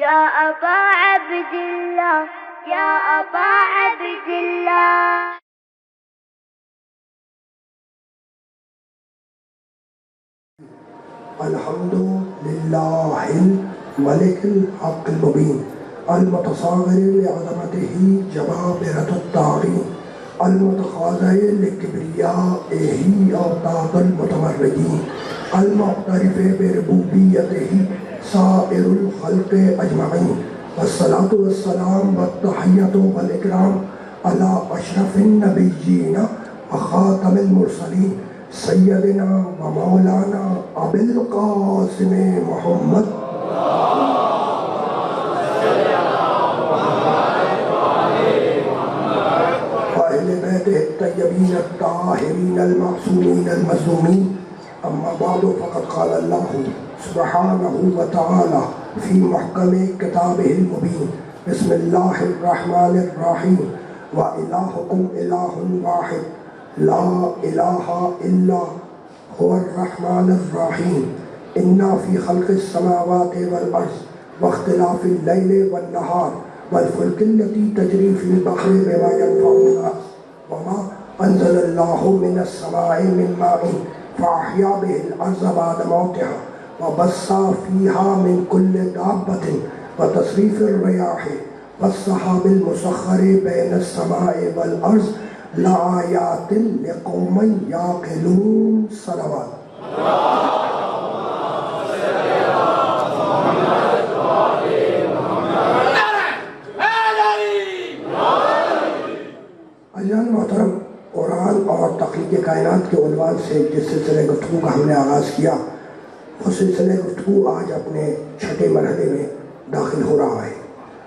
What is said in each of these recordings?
يا أبا عبد الله يا أبا عبد الله. الحمد لله الملك الحق المبين المتصاغر لعظمته جبابرة الطاغين المتخاذل لكبريائه أوطاد المتمردين المعترف بربوبيته سائر الخلق أجمعين. والصلاة والسلام والتحية والإكرام على أشرف النبيين وخاتم المرسلين سيدنا ومولانا أبي القاسم محمد وأهل بيته الطيبين الطاهرين المعصومين المظلومين. أما بعد فقد قال الله سبحانه وتعالى في محكم كتابه المبين بسم الله الرحمن الرحيم وإلهكم إله واحد لا إله إلا هو الرحمن الرحيم. إنا في خلق السماوات والأرض واختلاف الليل والنهار والفلك التي تجري في البحر بما ينفع الناس وما أنزل الله من السماء من ماء فأحيا به الأرض بعد موتها وبث فيها من كل دابة وتصريف الرياح والسحاب المسخر بين السماء والأرض لآيات لقوم يعقلون. صلوات. عزیزان محترم، قرآن اور تخلیق کائنات کے عنوان سے جس سلسلے گفتگو کا ہم نے آغاز کیا وہ سلسلے گفتگو آج اپنے چھٹے مرحلے میں داخل ہو رہا ہے.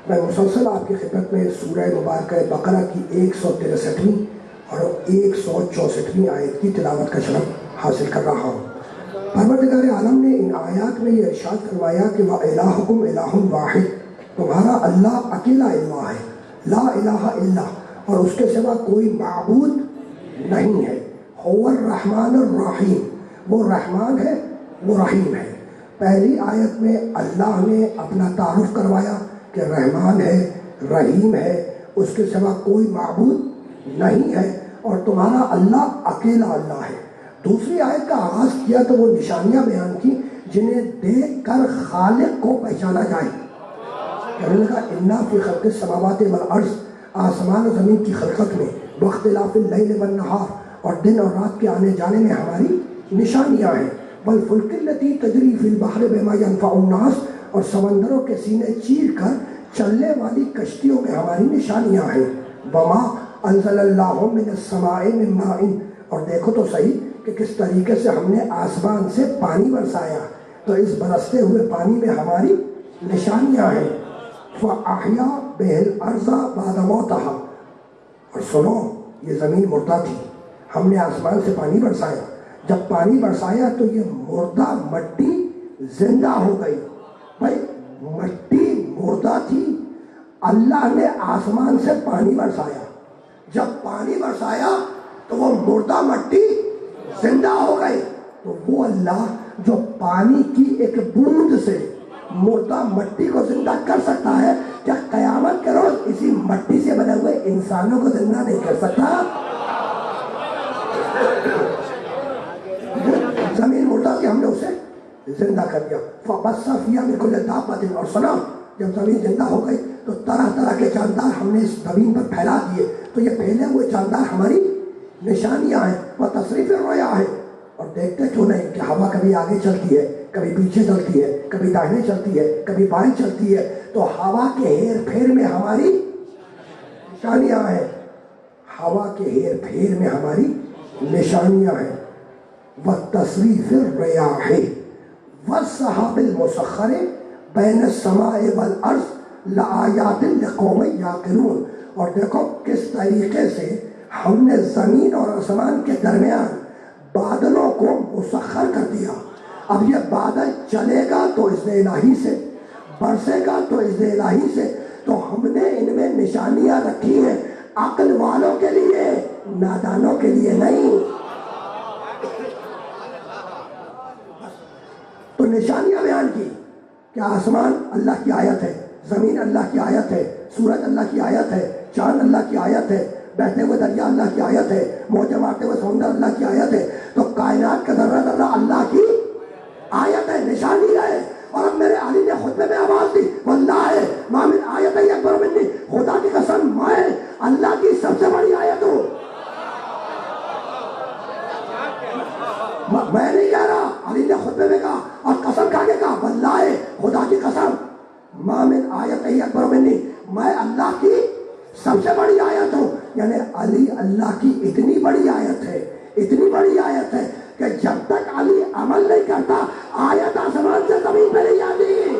میں مسلسل آپ کی خدمت میں سورہ مبارکہ بقرہ کی 163 اور 164 آیت کی تلاوت کا شرف حاصل کر رہا ہوں. پروردگار عالم نے ان آیات میں یہ ارشاد فرمایا کہ وَإِلَٰهُكُمْ إِلَٰهٌ وَاحِدٌ، تمہارا اللہ اکیلا الہ ہے، لا الہ الا، اور اس کے سوا کوئی معبود نہیں ہے. هو الرحمن الرحیم، وہ رحمان ہے وہ رحیم ہے. پہلی آیت میں اللہ نے اپنا تعارف کروایا کہ رحمان ہے، رحیم ہے، اس کے سوا کوئی معبود نہیں ہے اور تمہارا اللہ اکیلا اللہ ہے. دوسری آیت کا آغاز کیا تو وہ نشانیاں بیان کی جنہیں دیکھ کر خالق کو پہچانا جائے. کہنے لگا اِنَّا فِي خَلْقِ السَّمَاوَاتِ وَالْأَرْضِ، آسمان و زمین کی خلقت میں، وَاخْتِلَافِ اللَّيْلِ وَالنَّهَارِ، اور دن اور رات کے آنے جانے میں ہماری نشانیاں ہیں. وَالْفُلْكِ الَّتِي تَجْرِي فِي الْبَحْرِ بِمَا يَنْفَعُ النَّاسَ، اور سمندروں کے سینے چیر کر چلنے والی کشتیوں میں ہماری نشانیاں ہیں. وَمَا أَنزَلَ اللَّهُ مِنَ السَّمَاءِ مِن مَاءٍ، اور دیکھو تو صحیح کہ کس طریقے سے ہم نے آسمان سے پانی برسایا، تو اس برستے ہوئے پانی میں ہماری نشانیاں ہیں. فَأَحْيَا بِهِ الْأَرْضَ بَعْدَ مَوْتِهَا، اور سنو یہ زمین مردہ تھی، ہم نے آسمان سے پانی برسایا، جب پانی برسایا تو یہ مردہ مٹی زندہ ہو گئی. بھائی مٹی مردہ تھی، اللہ نے آسمان سے پانی برسایا، جب پانی برسایا تو وہ مردہ مٹی زندہ ہو گئی. تو وہ اللہ جو پانی کی ایک بوند سے مردہ مٹی کو زندہ کر سکتا ہے، کیا قیامت کے روز اسی مٹی سے بنے ہوئے انسانوں کو زندہ نہیں کر سکتا؟ زمین مردہ تھی، ہم نے اسے زندہ کر دیا. فَبَثَّ فِيهَا مِن كُلِّ دَابَّةٍ، اور سنا جب زمین زندہ ہو گئی تو طرح طرح کے جاندار ہم نے اس زمین پر پھیلا دیے. تو یہ پھیلے ہوئے جاندار ہماری نشانیاں ہیں. وَتَصْرِيفِ الرِّيَاحِ، اور دیکھتے کیوں نہیں کہ ہوا کبھی آگے چلتی ہے، کبھی پیچھے چلتی ہے، کبھی داہنے چلتی ہے، کبھی بائیں چلتی ہے. تو ہوا کے ہیر پھیر میں ہماری نشانیاں ہیں، ہوا کے ہیر پھیر میں ہماری نشانیاں ہیں. وَالتَّصْرِيفِ الرِّيَاحِ وَالسَّحَابِ الْمُسَخَّرِ بَيْنَ السَّمَاءِ وَالْأَرْضِ لَآيَاتٍ لِقَوْمٍ يَعْقِلُونَ، اور دیکھو کس طریقے سے ہم نے زمین اور آسمان کے درمیان بادلوں کو مسخر کر دیا. اب یہ بادل چلے گا تو اذن الہی سے، برسے گا تو اذن الہی سے. تو ہم نے ان میں نشانیاں رکھی ہیں عقل والوں کے لیے، نادانوں کے لیے نہیں. تو نشانیاں بیان کی کہ آسمان اللہ کی آیت ہے، زمین اللہ کی آیت ہے، سورج اللہ کی آیت ہے، چاند اللہ کی آیت ہے، بہتے ہوئے دریا اللہ کی آیت ہے، موجیں مارتے ہوئے سمندر اللہ کی آیت ہے، تو کائنات کا ذرہ ذرہ اللہ کی آیت ہے، نشانی ہے۔ اور اب میرے علی نے خطبے میں آواز دی، واللہ ما من آیت اکبر منی، خدا کی قسم میں اللہ کی سب سے بڑی آیت ہوں۔ میں نہیں کہہ رہا، علی نے خطبے میں کہا اور قسم کھا کے کہا، واللہ خدا کی قسم ما من آیت اکبر منی، میں اللہ کی سب سے بڑی آیت ہوں۔ یعنی علی اللہ کی اتنی بڑی آیت ہے، اتنی بڑی آیت ہے کہ جب تک علی عمل نہیں کرتا آیت آسمان سے زمین پہ نہیں آتی۔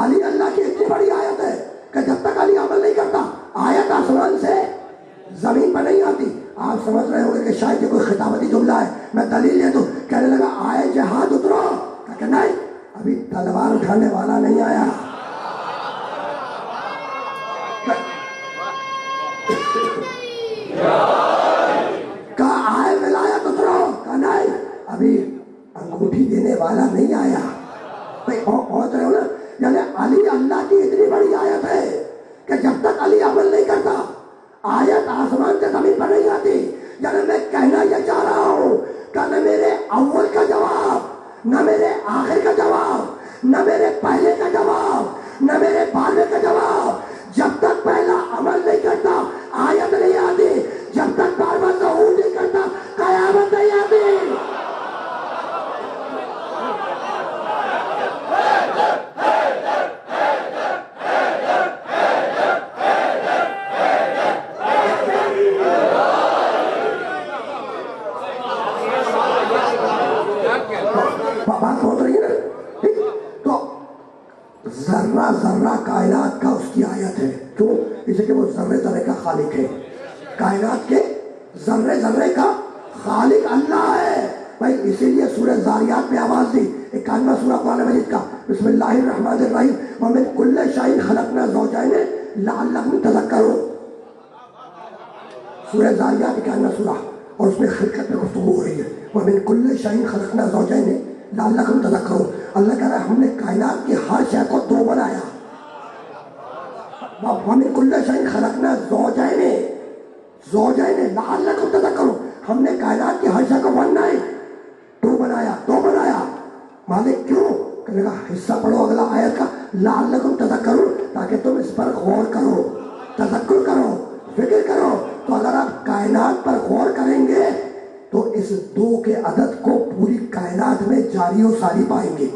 علی اللہ کی اتنی بڑی آیت ہے کہ جب تک علی عمل نہیں کرتا آیت آسمان سے زمین پر نہیں آتی۔ آپ سمجھ رہے ہوں گے کہ شاید یہ کوئی خطابتی جملہ ہے، میں دلیل دے دوں۔ کہنے لگا آئے جہاد اترو، کہ نہیں ابھی تلوار اٹھانے والا نہیں آیا۔ کہا آئے ولایت اترو، کہا نہیں ابھی انگوٹھی دینے والا نہیں آیا۔ پہنچ رہے ہو نا؟ یعنی علی اللہ کی اتنی بڑی آیت ہے کہ جب تک علی عمل نہیں کرتا آیت آسمان سے زمین پر نہیں آتی۔ یعنی میں کہنا یہ چاہ رہا ہوں کہ نہ میرے اول کا جواب، نہ میرے آخر کا جواب، نہ میرے پہلے کا جواب، نہ میرے بعد کا جواب، جب تک پہلا عمل نہیں کرتا آیت نہیں آتی، جب تک بار بار ظہور نہیں کرتا قیامت نہیں آتی۔ بات پہنچ رہی ہے نا؟ تو ذرہ ذرہ کائنات کا اس کی آیت ہے، کیوں؟ اسے کہ وہ ذرے ذرے کا خالق ہے، کائنات کے ذرے ذرے کا خالق اللہ ہے بھائی۔ اسی لیے سورہ زاریات میں آواز دی، 51واں سورہ قرآن مجید کا، بسم اللہ الرحمن الرحیم، وَمِن كُلِّ شَيْءٍ خَلَقْنَا زَوْجَيْنِ لَعَلَّكُمْ تَذَكَّرُونَ۔ سورہ زاریات 51واں سورہ، اور اس میں خلقت میں گفتگو ہو رہی ہے، وَمِن كُلِّ شَيْءٍ خَلَقْنَا زَوْجَيْنِ لَعَلَّكُمْ تَذَكَّرُونَ۔ اللہ کہہ رہا ہے ہم نے کائنات کی ہر شے کو دو بنایا۔ وَمِن كُلِّ شَيْءٍ خَلَقْنَا زَوْجَيْنِ لَعَلَّكُمْ تَذَكَّرُونَ۔ ہم نے کائنات کی ہر شے کو ون نہیں دو بنایا، دو بنایا۔ مالک کیوں؟ کہنے کا حصہ پڑھو اگلا آیت کا، لَعَلَّكُمْ تَذَكَّرُونَ، تاکہ تم اس پر غور کرو، تذکر کرو، فکر کرو۔ تو اگر آپ کائنات پر غور کریں گے تو اس دو کے عدد کو پوری کائنات میں جاری و ساری پائیں گے۔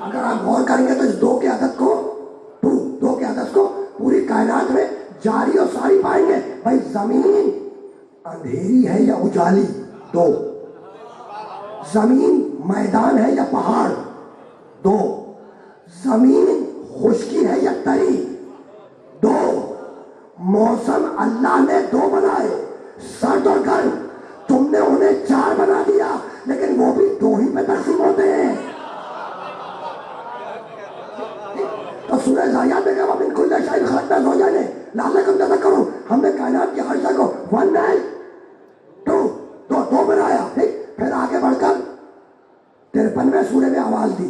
اگر آپ غور کریں گے تو اس دو کے عدد کو پوری کائنات میں جاری و ساری پائیں گے۔ بھائی زمین اندھیری ہے یا اجالی؟ دو۔ زمین میدان ہے یا پہاڑ؟ دو۔ زمین خشکی ہے یا تری؟ دو۔ موسم اللہ نے دو بنائے، سرد اور گرم، تم نے انہیں چار بنا دیا، لیکن وہ بھی دو ہی پہ تقسیم ہوتے ہیں۔ تو سورہ زاریات میں کہا وَمِن كُلِّ شَيْءٍ خَلَقْنَا زَوْجَيْنِ لَعَلَّكُمْ تَذَكَّرُونَ۔ ہم نے کائنات کی ہر شے کو ون نہیں دو بنایا۔ ٹھیک، پھر آگے بڑھ کر 53ویں سورے میں آواز دی،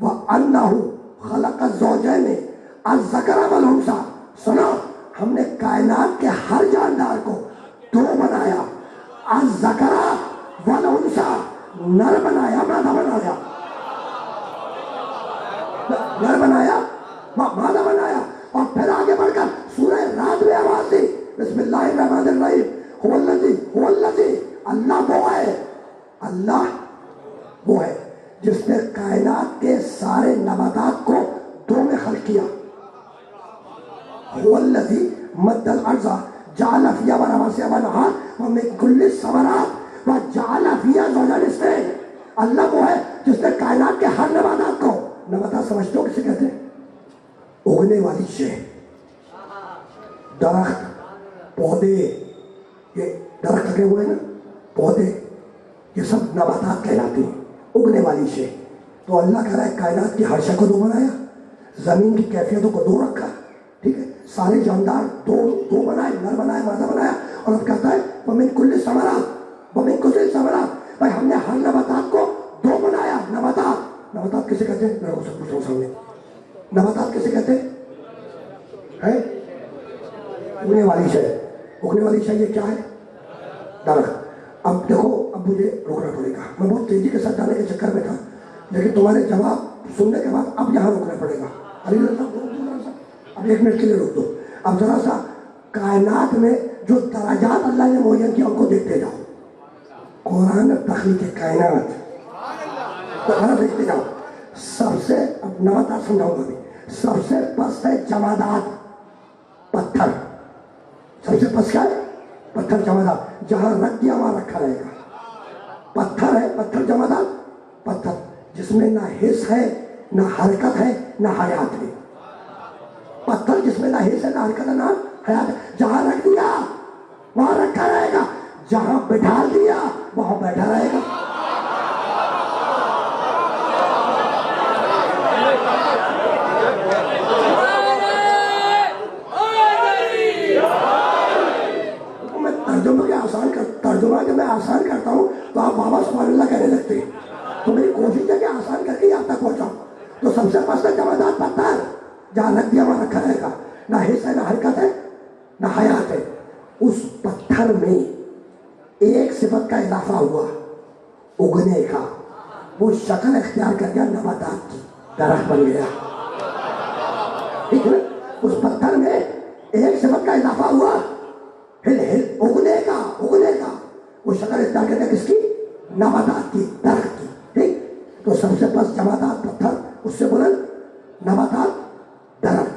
وَأَنَّهُ خَلَقَ الزَّوْجَيْنِ الذَّكَرَ وَالْأُنثَىٰ۔ سنو، ہم نے کائنات کے ہر جاندار کو دو بنایا، الذکر والانثیٰ، نر بنایا مادہ بنایا، نر بنایا مادہ بنایا۔ اور پھر آگے بڑھ کر سورہ رات میں آواز دی، بسم اللہ الرحمن الرحیم، هو الذی، اللہ وہ ہے، اللہ وہ ہے جس نے کائنات کے سارے نباتات کو دو میں خلق کیا۔ هو الذی مد الارض جعل فیہا رواسیا وانہار ومن کل الثمرات وجعل فیہا زوجین اثنین۔ اللہ وہ ہے جس نے کائنات کے ہر نباتات کو، نباتات سمجھتے ہو کسے کہتے ہیں؟ اگنے والی شے، درخت، پودے، یہ درخت لگے ہوئے ہیں نا، پودے، یہ سب نباتات کہلاتے ہیں، اگنے والی شے۔ تو اللہ کہہ رہا ہے کائنات کی ہر شے کو دو بنایا، زمین کی کیفیتوں کو دو رکھا، ٹھیک ہے، سارے جاندار دو بنائے، نر بنایا مادہ بنایا، اور اب کہتا ہے وَمِن كُلِّ الثَّمَرَاتِ، بھائی ہم نے ہر نباتات کو دو بنایا. نباتات کسے کہتے ہیں؟ میں کو سب پوچھ رہا ہوں سامنے. نباتات کسے کہتے ہیں؟ اگنے والی شے. اگنے والی شے یہ کیا ہے؟ درخت. اب دیکھو اب مجھے روکنا پڑے گا. میں بہت تیزی کے ساتھ جانے کے چکر میں تھا لیکن تمہارے جواب سننے کے بعد اب یہاں روکنا پڑے گا. علی صاحب اب 1 منٹ کے لیے روک دو. اب ذرا سا کائنات میں جو درجات اللہ نے معین کیا ان کو دیکھتے جاؤ. قرآن تخلیق کائنات قرآن دیکھتے جاؤ. سب سے اب نباتات سمجھاؤں گا بھی. سب سے پست ہے جمادات پتھر. سب سے پست کیا ہے؟ پتھر. جمادات جہاں رکھ دیا وہاں رکھا رہے گا. پتھر ہے. پتھر جمادات پتھر جس میں نہ حس ہے نہ حرکت ہے نہ حیات ہے. پتھر جس میں نہ حس ہے نہ حرکت ہے نہ حیات ہے. جہاں رکھ دیا وہاں رکھا رہے گا. جہاں بٹھا دیا وہاں بیٹھا رہے گا. میں ترجمہ جب میں آسان کرتا ہوں تو آپ بابا سبحان اللہ کہنے لگتے ہیں. تو میری کوشش ہے کہ آسان کر کے آپ تک پہنچاؤں. تو سب سے پس جمادات پتھر جہاں رکھ دیا وہاں رکھا رہے گا. نہ حس ہے نہ حرکت ہے نہ حیات ہے. اس پتھر میں ایک صفت کا اضافہ ہوا اگنے کا. وہ شکل اختیار کر گیا نباتات کی. درخت بن گیا. ٹھیک ہے. اس پتھر میں ایک صفت کا اضافہ ہوا اگنے کا. وہ شکل اختیار کر گیا کس کی؟ نباتات کی. درخت کی. ٹھیک. تو سب سے پس جمادات پتھر اس سے بلند نباتات درخت.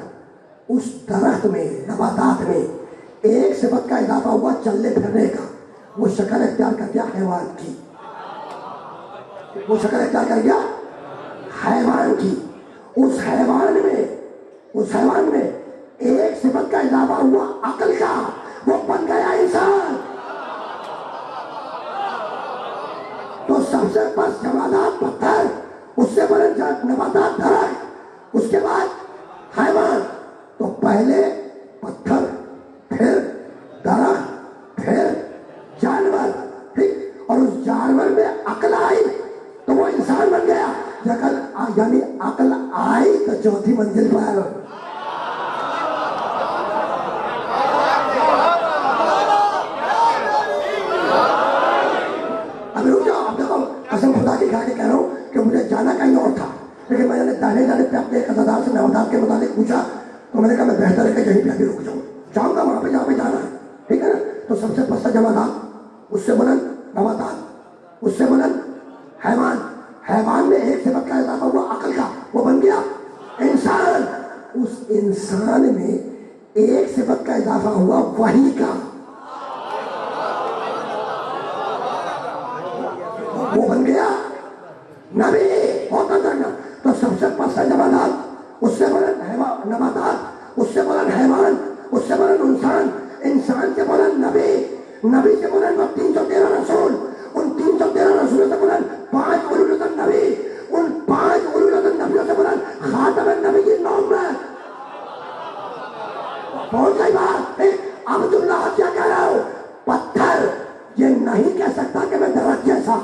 اس درخت میں نباتات میں ایک صفت کا اضافہ ہوا چلنے پھرنے کا. وہ شکل اختیار کر گیا حیوان کی. وہ شکل اختیار کر گیا حیوان کی. اس حیوان میں ایک صفت کا اضافہ ہوا عقل کا. وہ بن گیا انسان. تو سب سے پس جمادات پتھر اس سے بلند نباتات درخت اس کے بعد حیوان. تو پہلے پتھر پھر درخت پھر جانور. ٹھیک. اور اس جانور میں عقل آئی تو وہ انسان بن گیا. یعنی عقل آئی تو چوتھی منزل پر. اب رک جاؤ. اب دیکھو قسم خدا کی کھا کے کہہ رہا ہوں کہ مجھے جانا کہیں اور تھا لیکن میں نے دانے پہ اپنے ایک عزادار سے نباتات کے متعلق پوچھا تو میں نے کہا میں بہتر ہے کہ یہیں پہ ابھی رک جاؤں گا وہاں پہ جہاں پہ جانا ہے. ٹھیک ہے نا. تو سب سے پسند جمادات اس سے بلند نباتات اس سے بلند حیوان. حیوان میں ایک صفت کا اضافہ ہوا عقل کا. وہ بن گیا انسان. اس انسان میں ایک صفت کا اضافہ ہوا وحی کا. وہ بن گیا نبی. ہوتا تھا. تو سب سے پسند جمادات اس سے بلند نباتات اس سے بلند حیوان اس سے بلند انسان. انسان سے بلند نبی سے بلند 313 رسول. ان 313 رسولوں سے بلند 5 اولو العزم نبی. ان 5 اولو العزم نبیوں سے بلند خاتم النبیین محمد. پہنچ گئی بات. عبداللہ کیا کہہ رہا ہوں؟ پتھر یہ نہیں کہہ سکتا کہ میں درخت جیسا.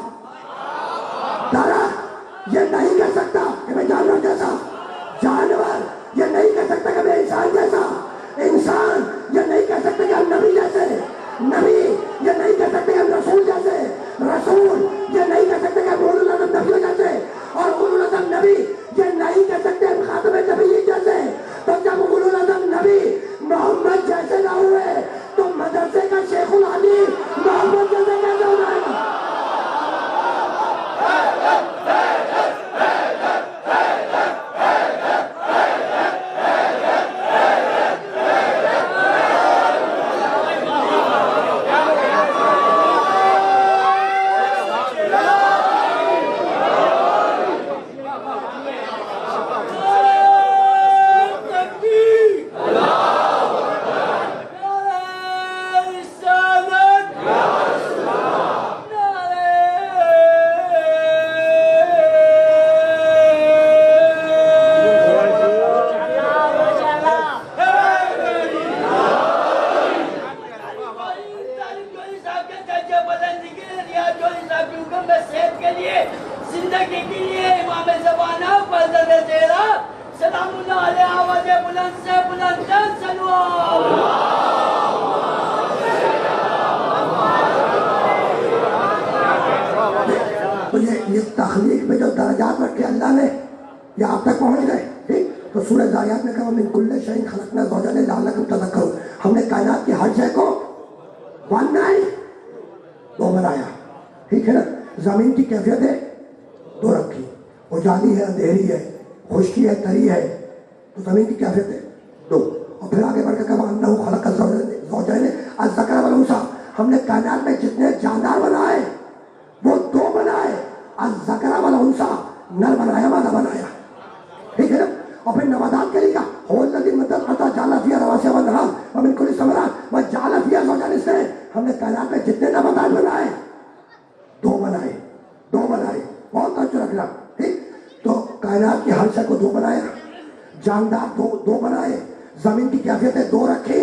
درخت یہ نہیں کہہ سکتا کہ میں جانور جیسا. جانور یہ نہیں کہہ سکتا کہ میں انسان جیسا. انسان یہ نہیں کہہ سکتے کہ ہم نبی جیسے. نبی یہ نہیں کہہ سکتے کہ ہم رسول جیسے. رسول یہ نہیں کہہ سکتے کہ ہم اولو العزم نبیوں جیسے. اور اولو العزم نبی یہ نہیں کہہ سکتے ہم خاتم النبیین جیسے. تو جب اولو العزم نبی محمد جیسے نہ ہوئے تو مدرسے کا شیخ الحدیث محمد جیسے کیسے ہو جائے گا؟ لیے زندگی کے لیے امام زمانہ فرزند تیرا سلام اللہ علیہ آواز بلند سے بلند تو یہ تخلیق میں جو درجات رکھے اللہ نے یہ آپ تک پہنچ گئے ٹھیک. تو سورہ ذاریات میں کہا من کل شیء خلقنا زوجین لعلکم تذکرون. ہم نے کائنات کی ہر شے کو ون نائٹ دو بنایا ٹھیک ہے نا. زمین کی کیفیتیں دو رکھی, اجالی ہے اندھیری ہے, خشکی ہے تری ہے, تو زمین کی کیفیتیں دو. اور پھر آگے بڑھ کے کہا انہ خلق الزوجین الذکر والانثی. ہم نے کائنات میں جتنے جاندار بنائے وہ دو بنائے, الذکر والانثی, نر بنایا مادہ بنایا ٹھیک ہے نا. اور پھر نباتات کے لیے کہا هو الذی مدد عطا جعل فیہا رواسیہ والانہار ومن کل ثمرات وجعل فیہا زوجین اثنین. ہم نے کائنات میں جتنے نباتات بنائے دو بنائے بہت توجہ رکھنا ٹھیک. تو کائنات کی ہر شے کو دو بنایا, جاندار دو بنائے, زمین کی کیفیتیں دو رکھی,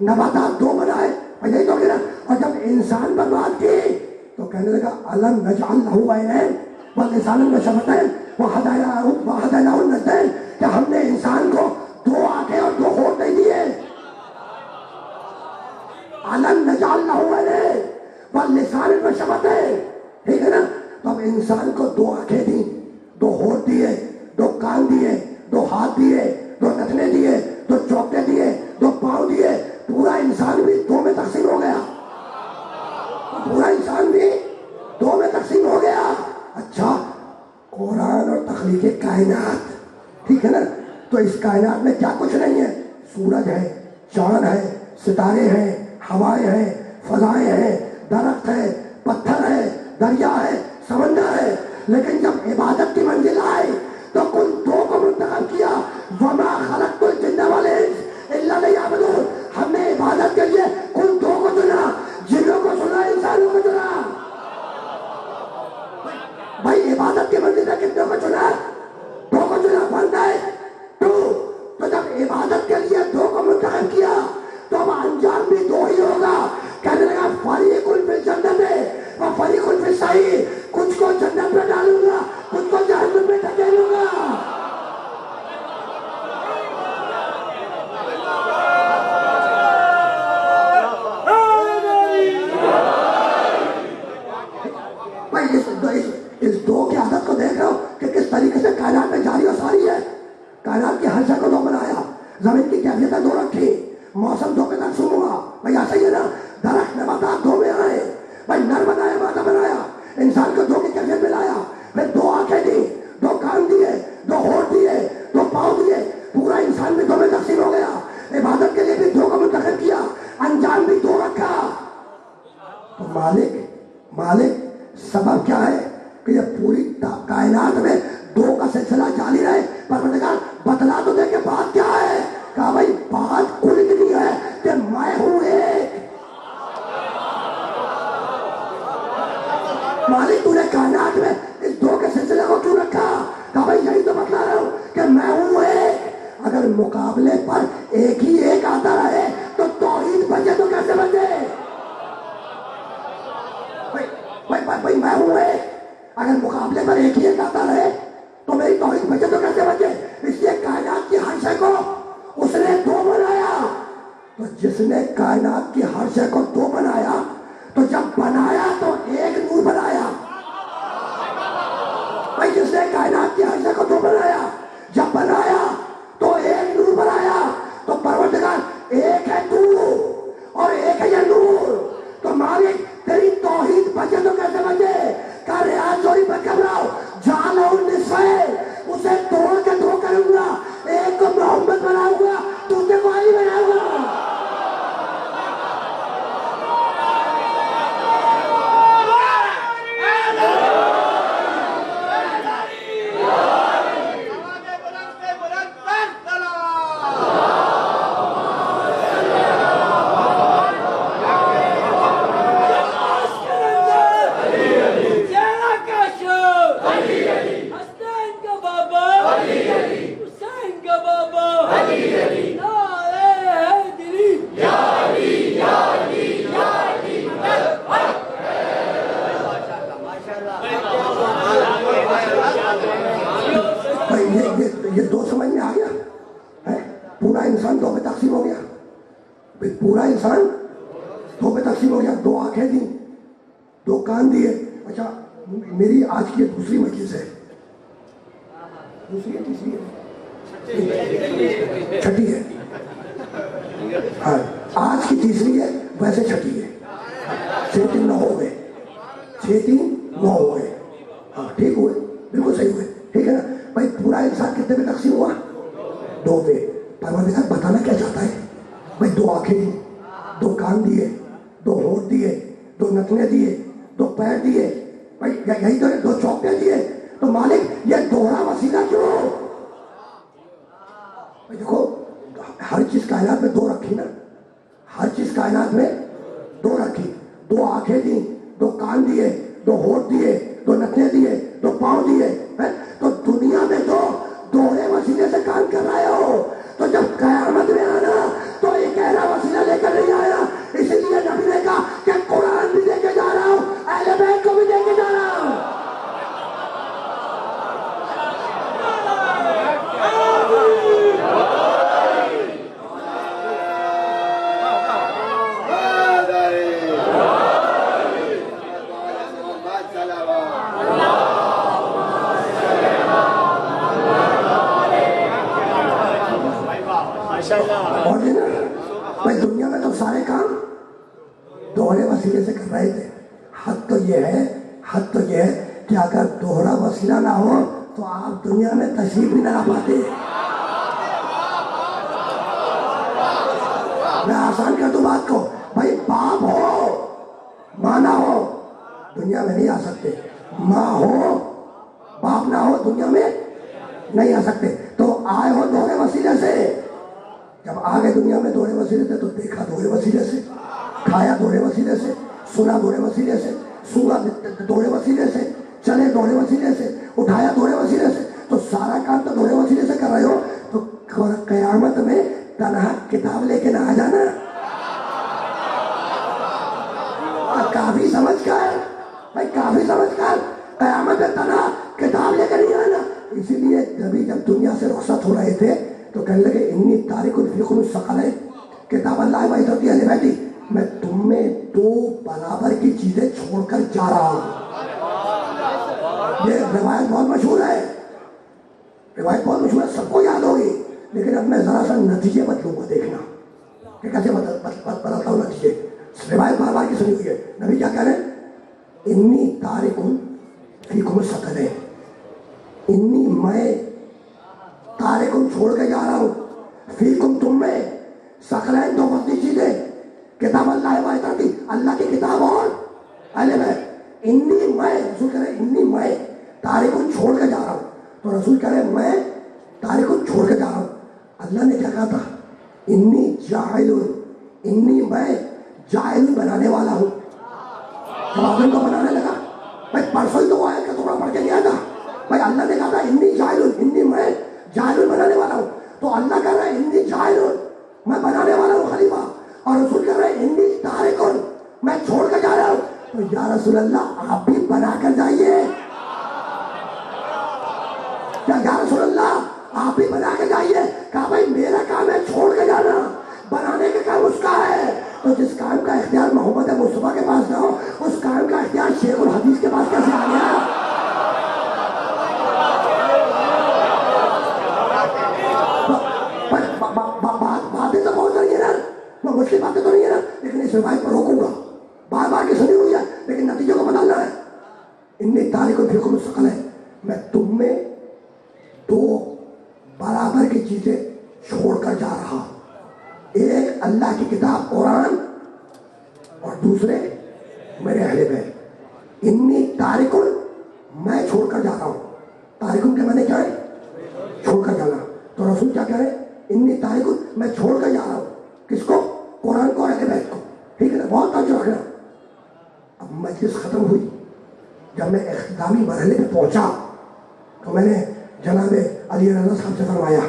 نباتات دو بنائے, اور یہی تو نا. اور جب انسان برباد کی تو کہنے لگا الم نجعل لہ عینین ولسانا وشفتین وہدیناہ النجدین. کہ ہم نے انسان کو دو آنکھیں اور دو ہونٹ دے دیے. الم نجعل لہ عینین ولسانا وشفتین ٹھیک ہے نا. تو اب انسان کو دو آنکھیں دی, دو ہونٹ دیے, دو کان دیے, دو ہاتھ دیے, دو نتنے دیے, دو چوکے دیے, دو پاؤں دیے. پورا انسان بھی دو میں تقسیم ہو گیا. پورا انسان بھی دو میں تقسیم ہو گیا. اچھا قرآن اور تخلیق کائنات ٹھیک ہے نا. تو اس کائنات میں کیا کچھ نہیں ہے. سورج ہے, چاند ہے, ستارے ہیں, ہوائیں ہیں, فضائیں ہیں, درخت ہے, پتھر ہے, دریا ہے, سمندر ہے. لیکن جب عبادت کی منزل آئی تو کل دو کو منتخب کیا. وما خلقت الجن والانس الا لیعبدون. ہم نے عبادت کے لیے کل دو کو چنا, جنوں کو چنا, انسانوں کو چنا. بھائی عبادت کی منزل میں کتنے کو چنا؟ دو کو چنا. One night two. تو جب عبادت کے لیے دو کو منتخب کیا تو اب انجام بھی دو ہی ہوگا. کہنے لگا فریق فی الجنت و فریق فی السعیر. کچھ کو جنت میں ڈالوں گا, کچھ کو جہنم میں ڈھکیلوں گا. اس دو کی عادت کو دیکھ رہا ہو کہ کس طریقے سے کائنات میں جاری و ساری ہے. کائنات کی ہر شے کو دو بنایا, زمین کی کیفیتیں دو رکھی, موسم دو پہ تقسیم ہوا. بھائی ایسا ہی ہے نا, درخت نباتات دو میں آئے. بھائی نر بنایا مادہ بنایا, انسان کو دو کی کیفیت میں لایا. پھر دو آنکھیں دی, دو کان دیے, دو ہونٹ دیے, دو پاؤں دیے. پورا انسان بھی دو میں تقسیم ہو گیا. عبادت کے لیے بھی دو کو منتخب کیا, انجام بھی دو رکھا. تو مالک سبب کیا ہے کہ یہ پوری کائنات میں دو کا سلسلہ جاری رہے. پروردگار بتلا تو دے کہ بات کیا ہے. کہا بھائی بات کل اتنی ہے کہ میں ہوں ایک. مالک تو نے کائنات میں اس دو کے سلسلے کو کیوں رکھا؟ کہا بھائی یہی تو بتلا رہا ہوں کہ میں ہوں ایک. اگر مقابلے پر ایک ہی ایک آتا رہے تو توحید بچے تو کیسے بچے؟ بھائی میں ہوں ایک, اگر مقابلے پر ایک ہی ایک آتا رہے تو میری توحید بچے تو کیسے بچے؟ اس لیے کائنات کی ہر شے کو اس نے دو بنایا. تو جس نے کائنات کی ہر شے کو دو بنایا تو جب بنایا تو ایک نور بنایا. بھائی جس نے کائنات کی ہر شے کو دو بنایا, جب بنایا تو ایک نور بنایا. تو پروردگار ایک ہے تو اور ایک ہے یہ نور. تو مالک تیری توحید بچے تو کیسے بچے؟ کہا ریاض چوری پر گھبراؤ, جعلہ النصفین, اسے توڑ کے دو کروں گا. ایک کو محمد بناؤں گا, دوسرے کو علی بناؤں گا. یہ دو سمجھ میں آ گیا ہے؟ پورا انسان دو میں تقسیم ہو گیا، پورا انسان دو میں تقسیم ہو گیا، دو آنکھیں دی، دو کان دیے. اچھا میری آج کی یہ دوسری مجلس ہے، دوسری ہے تیسری ہے چھٹی ہے، ہاں آج کی تیسری ہے، ویسے چھٹی ہے. 6-3-9 ہو گئے، 6-3-9 ہو گئے. ہاں ٹھیک ہوئے، بالکل صحیح ہوئے، ٹھیک ہے نا بھائی. پورا انسان کتنے میں تقسیم ہوا؟ 2 میں. پروردگار بتانا کیا چاہتا ہے بھائی؟ 2 آنکھیں دی، 2 کان دیے، 2 ہونٹ دیے، 2 نتنے دیے، 2 پیر دیے بھائی، یہی تو 2 چوکے دیے. تو مالک یہ دوہرا وسیلہ کیوں بھائی؟ دیکھو ہر چیز کائنات میں 2 رکھی نا، ہر چیز کائنات میں 2 رکھی. 2 آنکھیں دی، 2 کان دیے، 2 ہونٹ دیے، 2 نتنے دیے، 2 پاؤں دیے. تو دنیا میں تو دوہرے وسیلے سے کام کر رہے ہو. تو جب قیامت میں آنا تو ایک ایسا وسیلہ لے کر نہیں آیا. اس لیے نبی نے کہا کہ قرآن بھی دے کے جا رہا ہوں، اہل بیت کو بھی دے کے جا رہا ہوں. اور بھائی دنیا میں تو سارے کام دوہرے وسیلے سے کر رہے تھے. حد تو یہ ہے کہ اگر دوہرا وسیلہ نہ ہو تو آپ دنیا میں تشریف بھی نہ لا پاتے. میں آسان کر دوں بات کو بھائی، باپ ہو ماں نہ ہو دنیا میں نہیں آ سکتے، ماں ہو باپ نہ ہو دنیا میں نہیں آ سکتے. تو آئے ہو دوہرے وسیلے سے. جب آگے دنیا میں دوہرے وسیلے سے تو دیکھا دوہرے وسیلے سے، کھایا دوہرے وسیلے سے، سنا دوہرے وسیلے سے، سونا دوہرے وسیلے سے، چلے دوہرے وسیلے سے، اٹھایا دوہرے وسیلے سے. تو سارا کام تو دوہرے وسیلے سے کر رہے ہو. تو قیامت میں تنہا کتاب لے کے نہ آ جانا. کافی سمجھ کر بھائی، کافی سمجھ کر قیامت میں تنہا کتاب لے کے نہیں آنا. اسی لیے جب دنیا سے رخصت ہو رہے تھے تو کہنے لگے انی تارک فیکم الثقلین، کتاب اللہ و عزت اہل بیتی، میں تم میں 2 برابر کی چیزیں چھوڑ کر جا رہا ہوں. یہ روایت بہت مشہور ہے، سب کو یاد ہوگی. لیکن اب میں ذرا سا نتیجے بدلوں گا، دیکھنا کہ کیسے بدلتا ہوں نتیجے. روایت بار بار کی سنی ہوئی ہے. نبی کیا کہہ رہے ہیں؟ انی تارک فیکم الثقلین، انی میں تارکن چھوڑ کے جا رہا ہوں، فیکم تم میں، ثقلین 2 وقتی چیزیں، کتاب اللہ و آیاتی، اللہ کی کتاب اور اہل بیت. انی میں، رسول کہہ رہے ہیں انی میں تارکن چھوڑ کے جا رہا ہوں. تو رسول کہہ رہے ہیں میں تارکن چھوڑ کے جا رہا ہوں. اللہ نے کیا کہا تھا؟ انی جاعل، انی میں جاعل بنانے والا ہوں. جب آدم کو بنانے لگا بھائی، پرسوں ہی تو وہ آیت کا ٹکڑا پڑھ کے گیا تھا بھائی. اللہ نے کہا تھا انی جاعل، انی میں جاعل بنانے والا ہوں. تو اللہ کہہ رہا ہے انی جاعل، میں بنانے والا ہوں خلیفہ. اور رسول کہہ رہے ہیں انی تارکن، میں چھوڑ کے جا رہا ہوں. تو یا رسول اللہ آپ بھی بنا کر جائیے. یا رسول اللہ آپ بھی بنا کے جائیے. کہا بھائی میرا کام ہے چھوڑ کے جانا، بنانے کا کام اس کا ہے. تو جس کام کا اختیار محمد مصطفیٰ کے پاس نہ ہو، اس کام کا اختیار شیخ الحدیث کے پاس کیسے آ گیا؟ باتیں تو بہت رہی ہے نا، میں مشکل باتیں تو نہیں ہے نا، لیکن اس روایت پر روکوں گا. بار بار کی سنی ہوئی ہے لیکن نتیجے کو بدلنا ہے. انی تارک فیکم الثقلین، میں تم میں 2 برابر کی چیزیں چھوڑ کر جا رہا ہوں. ایک اللہ کی کتاب قرآن، اور دوسرے میرے اہل بیت. انی تارکن، میں چھوڑ کر جا رہا ہوں. تارکن کے معنی کیا ہے؟ چھوڑ کر جانا. تو رسول کیا کہہ رہے ہیں؟ انی تارکن، میں چھوڑ کر جا رہا ہوں. کس کو؟ قرآن کو اور اہل بیت کو. ٹھیک ہے نا، بہت توجہ رکھنا. اب مجلس ختم ہوئی، جب میں اختتامی مرحلے پہ پہنچا تو میں نے جناب علی رضا صاحب سے فرمایا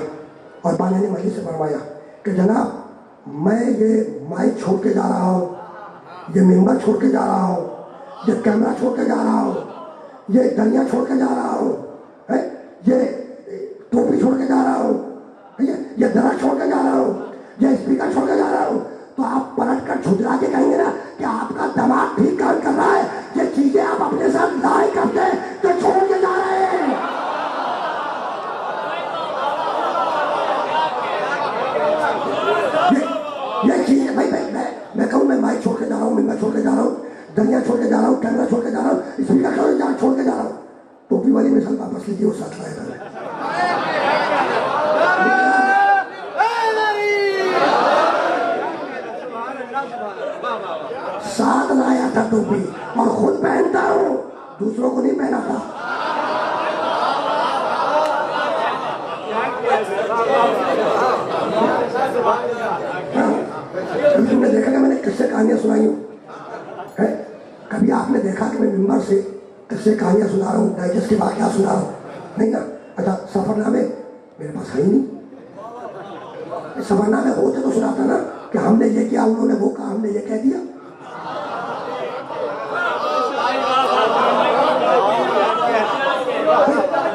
اور بانیان مجلس سے فرمایا کہ جناب میں یہ مائک چھوڑ کے جا رہا ہوں، یہ ممبر چھوڑ کے جا رہا ہوں، یہ کیمرہ چھوڑ کے جا رہا ہوں، یہ دریا چھوڑ کے جا رہا ہوں، یہ 2 چھوڑ کے جا رہا ہوں, یہ درخت چھوڑ کے جا رہا ہوں, یہ اسپیکر چھوڑ کے جا رہا ہوں, تو آپ پلٹ کر جھٹلا کے کہیں گے نا کہ آپ کا دماغ ٹھیک کام کر رہا ہے. یہ چیزیں آپ اپنے ساتھ لائے کرتے ہیں تو چھوڑ کے جا رہے ہیں. یہ چیز بھائی میں کہوں میں مائک چھوڑ کے جا رہا ہوں, ممبر چھوڑ کے جا رہا ہوں, دنیا چھوڑ کے جا رہا ہوں, کیمرہ چھوڑ کے جا رہا ہوں, اسپیکر چھوڑ کے جا رہا ہوں. ٹوپی والی مثال واپس لیجیے, وہ ساتھ لایا تھا. ساتھ لایا تھا ٹوپی اور خود پہنتا ہوں, دوسروں کو نہیں پہناتا. کبھی تم نے دیکھا کہ میں نے قصے کہانیاں سنائی ہوں؟ کبھی آپ نے دیکھا کہ میں ممبر سے قصے کہانیاں سنا رہا ہوں, ڈائجسٹ کے واقعات سنا رہا ہوں؟ نہیں نا. اچھا سفر نامے میرے پاس ہے ہی نہیں. سفر نامے ہوتے تو سناتا نا کہ ہم نے یہ کیا, انہوں نے وہ کہا, ہم نے یہ کہہ دیا.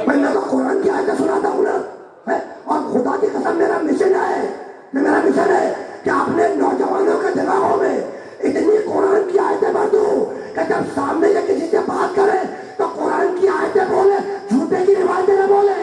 میں تو قرآن کی آیتیں سناتا ہوں نا, اور خدا کی قسم میرا مشن ہے کہ اپنے نوجوانوں کے دماغوں میں اتنی قرآن کی آیتیں بھر دوں کہ جب سامنے سے کسی سے بات کرے تو قرآن کی آیتیں بولے, جھوٹے کی روایتیں نہ بولے.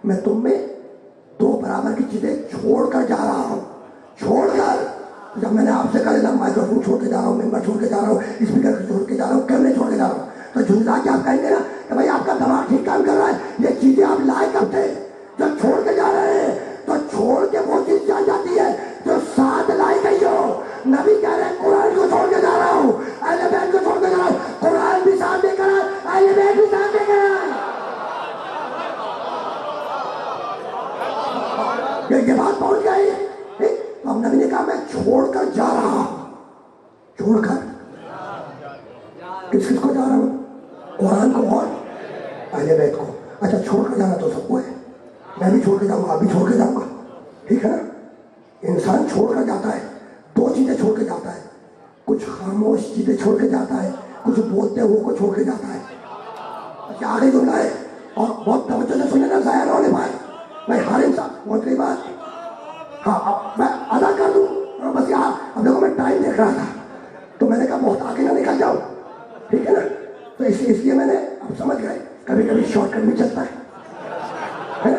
میں تم میں دو برابر کی چیزیں چھوڑ کر جا رہا ہوں. چھوڑ کر, جب میں نے آپ سے کہا مائکروفون چھوڑ کے جا رہا ہوں, ممبر چھوڑ کے جا رہا ہوں, اسپیکر چھوڑ کے جا رہا ہوں, کیمرے چھوڑ کے جا رہا ہوں, تو جھنجھلا کے آپ کہیں گے نا کہ بھائی آپ کا دماغ ٹھیک کام کر رہا ہے. یہ چیزیں آپ لائے کرتے ہیں. جب چھوڑ کے جا رہے ہیں تو چھوڑ کے وہ چیز جا جاتی ہے جو ساتھ لائی گئی ہو. نبی کہہ رہے ہیں قرآن کو چھوڑ کے جا رہا ہوں, اہل بیت کو چھوڑ کے جا رہا ہوں. قرآن بھی ساتھ دے کر, اہل بیت بھی ساتھ دے کر. یہ بات پہنچ گئی. تو اب نبی نے کہا میں چھوڑ کر جا رہا ہوں. چھوڑ کر کس کو جا رہا ہوں؟ قرآن کو اور اہل بیت کو. اچھا چھوڑ کر جانا تو سب کو ہے, میں بھی چھوڑ کے جاؤں گا, آپ بھی چھوڑ کے جاؤں گا, ٹھیک ہے نا. انسان چھوڑ کر جاتا ہے, دو چیزیں چھوڑ کے جاتا ہے. کچھ خاموش چیزیں چھوڑ کے جاتا ہے, کچھ بولتے ہوئے کو چھوڑ کے جاتا ہے. اچھا آگے جملہ ہے, اور بہت توجہ سے سنیں نا, ضائع نہ ہونے پائے. میں ہر انسان بہت کئی بات, ہاں اب میں ادا کر دوں بس. یار اب دیکھو میں ٹائم دیکھ رہا تھا تو میں نے کہا بہت آگے نہ نکل جاؤں, ٹھیک ہے نا. تو اس لیے میں نے, اب سمجھ گئے کبھی کبھی شارٹ کٹ بھی چلتا ہے نا.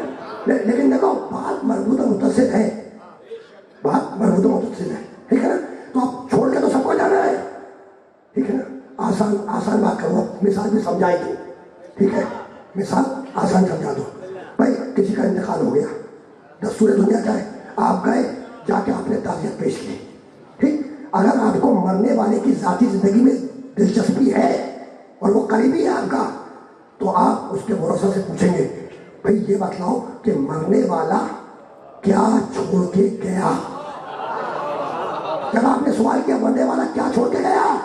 لیکن دیکھو بات مربوط و متصل ہے, بات مربوط و متصل ہے, ٹھیک ہے نا. تو اب چھوڑ کے تو سب کو جانا ہے, ٹھیک ہے نا. آسان بات کرو, مثال بھی سمجھائی تھی, ٹھیک ہے. مثال آسان سمجھا دو. بھائی کسی کا انتقال ہو گیا, دستور دنیا جائے, آپ گئے, جا کے آپ نے تعزیت پیش کی, ٹھیک. اگر آپ کو مرنے والے کی ذاتی زندگی میں دلچسپی ہے اور وہ قریبی ہے آپ کا, تو آپ اس کے ورثہ سے پوچھیں گے بھائی یہ بتلاؤ کہ مرنے والا کیا چھوڑ کے گیا. جب آپ نے سوال کیا مرنے والا کیا چھوڑ کے گیا,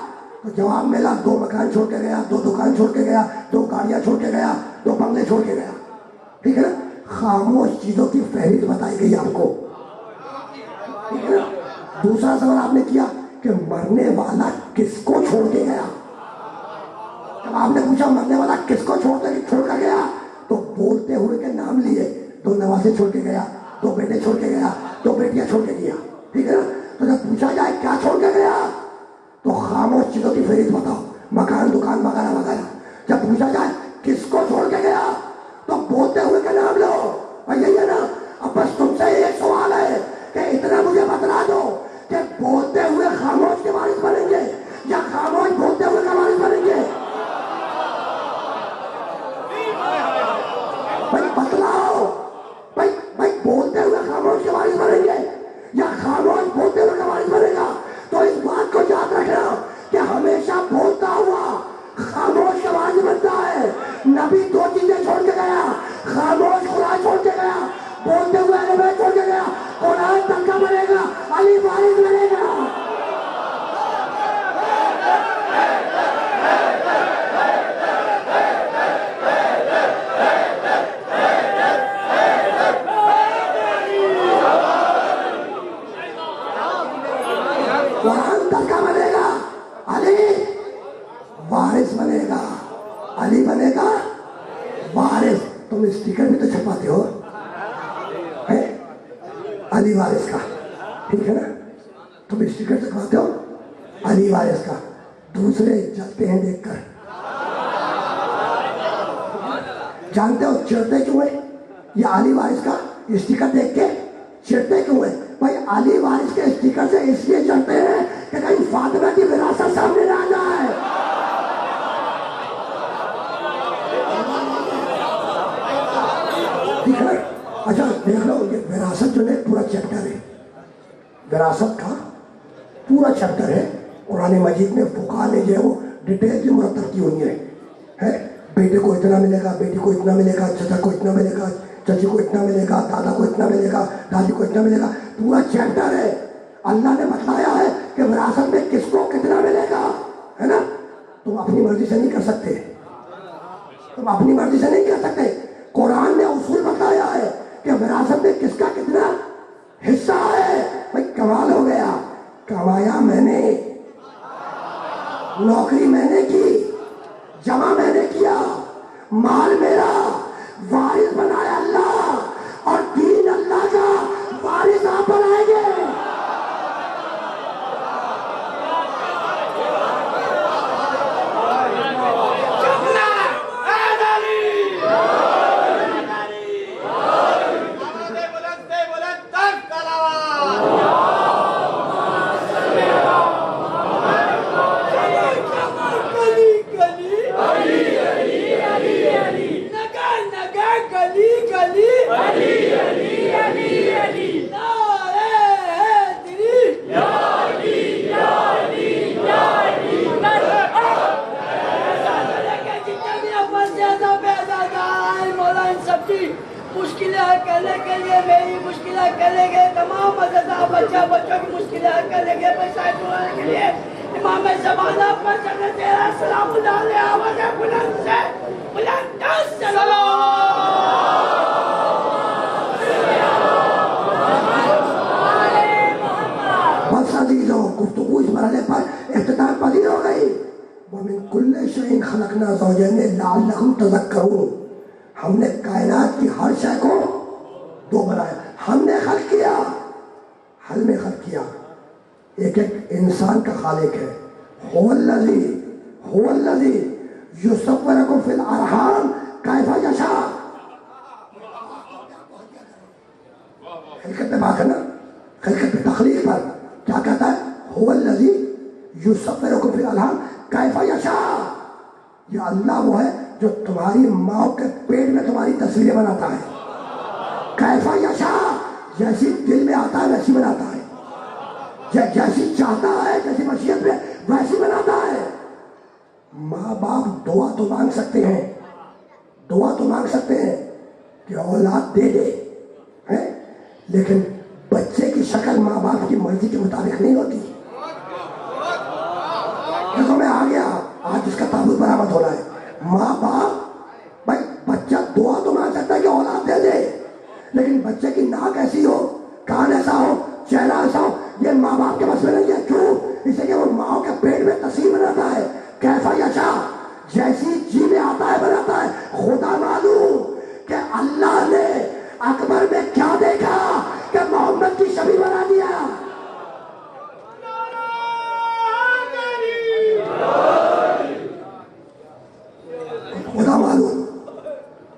تو جواب ملا 2 مکان چھوڑ کے گیا, 2 دکان چھوڑ کے گیا, 2 گاڑیاں چھوڑ کے گیا, 2 بنگلے چھوڑ کے گیا, ٹھیک ہے نا. خاموش چیزوں کی فہرست بتائی گئی آپ کو, ٹھیک ہے نا. دوسرا سوال آپ نے کیا کہ مرنے والا کس کو چھوڑ کے گیا. جب آپ نے پوچھا مرنے والا کس کو چھوڑ کر گیا, تو بولتے ہوئے کے نام لیے, 2 نواسے چھوڑ کے گیا, 2 بیٹے چھوڑ کے گیا, 2 بیٹیاں چھوڑ کے گیا, ٹھیک ہے نا. تو جب پوچھا جائے کیا چھوڑ کے گیا, تو خاموش چیزوں کی فہرست بتاؤ, مکان, دکان وغیرہ وغیرہ. جب پوچھا جائے کس کو چھوڑ کے گیا, تو بولتے ہوئے کا نام لو. اور یہی ہے نا. اب بس تم سے ایک سوال ہے کہ اتنا مجھے بتلا دو کہ بولتے ہوئے خاموش کے بعد وارث بنے گا. قرآن کا کیا بنے گا؟ علی وارث بنے گا. علی بنے گا وارث. تم اسٹیکر بھی تو چھپاتے ہو علی وارث کا, ٹھیک ہے نا؟ تم اسٹیکر چھپاتے ہو علی وارث کا. دوسرے جلتے ہیں دیکھ کر. جانتے ہو چڑھتے کیوں ہیں؟ یہ علی وارث کا اسٹیکر دیکھ کے چڑھتے کیوں ہیں؟ بھائی علی وارث کے اسٹیکر سے اس لیے چڑھتے ہیں کہ کہیں فاطمہ کی وراثت سامنے نہ آ جائے. ٹھیک ہے. اچھا دیکھ لو, یہ وراثت جو ہے پورا چیپٹر ہے, وراثت کا پورا چیپٹر ہے. قرآن مجید میں فقہا نے جو ہے وہ ڈیٹیل کی مرتب کی ہوئی ہے. بیٹے کو اتنا ملے گا, بیٹی کو اتنا ملے گا, چچا کو اتنا ملے گا, چچی کو اتنا ملے گا, دادا کو اتنا ملے گا, دادی کو اتنا ملے گا. پورا چیپٹر ہے. اللہ نے بتایا ہے کہ وراثت میں کس کو کتنا ملے گا, ہے نا؟ تم اپنی مرضی سے نہیں کر سکتے, تم اپنی مرضی سے نہیں کر سکتے. قرآن نے اصول بتایا ہے کہ وراثت میں کس کا کتنا حصہ ہے. بھائی کمال ہو گیا. کمایا میں نے, نوکری میں نے کی, جمع میں نے کیا, مال میرا, وارث بنایا اللہ, اور دین اللہ کا وارث آپ بنائیں گے. مشکلیں حل کرنے کے لیے میری مشکلیں کریں گے, تمام مزیدار بچوں کی مشکلیں حل کریں گے, پیسہ ڈھونڈنے کے لیے امام زمانہ پر چلے تیرا سلام اللہ علیہ آواز بلند سے بلند بس عزیزوں, گفتگو اس مرحلے پر اختتام پذیر ہو گئی. وَمِن كُلِّ شَيْءٍ خَلَقْنَا زَوْجَيْنِ لَعَلَّكُمْ تَذَكَّرُونَ. ہم نے کائنات کی ہر شے کو دو بنایا. ہم نے خلق کیا, حل میں خلق کیا. ایک ایک انسان کا خالق ہے. هو الذی یصورکم فی الارحام کیف یشاء. خلقت پہ بات ہے نا, خلقت پہ تخلیق پر کیا کہتا ہے؟ هو الذی یصورکم فی الارحام کیف یشاء. یہ اللہ وہ ہے جو تمہاری ماں کے پیٹ میں تمہاری تصویریں بناتا ہے. کیف یشاء, جیسی دل میں آتا ہے ویسی بناتا ہے, جیسی چاہتا ہے جیسی مشیت میں ویسی بناتا ہے. ماں باپ دعا تو مانگ سکتے ہیں, دعا تو مانگ سکتے ہیں کہ اولاد دے دے, لیکن بچے کی شکل ماں باپ کی مرضی کے مطابق نہیں ہوتی. دیکھو میں آ گیا, آج اس کا تابوت برآمد ہو رہا ہے. ماں باپ, بھائی بچہ دعا تو مانگ سکتا ہے کہ اولاد دے دے, لیکن بچے کی ناک ایسی ہو, کان ایسا ہو, چہرہ ایسا ہو, یہ ماں باپ کے بس میں نہیں ہے. کیوں؟ اس لیے کہ وہ ماں کے پیٹ میں تصویر بناتا ہے. کیفا یشاء, جیسی جی میں آتا ہے بناتا ہے. خدا معلوم کہ اللہ نے اکبر میں کیا دیکھا کہ محمد کی شبیہ بنا دیا. خدا معلوم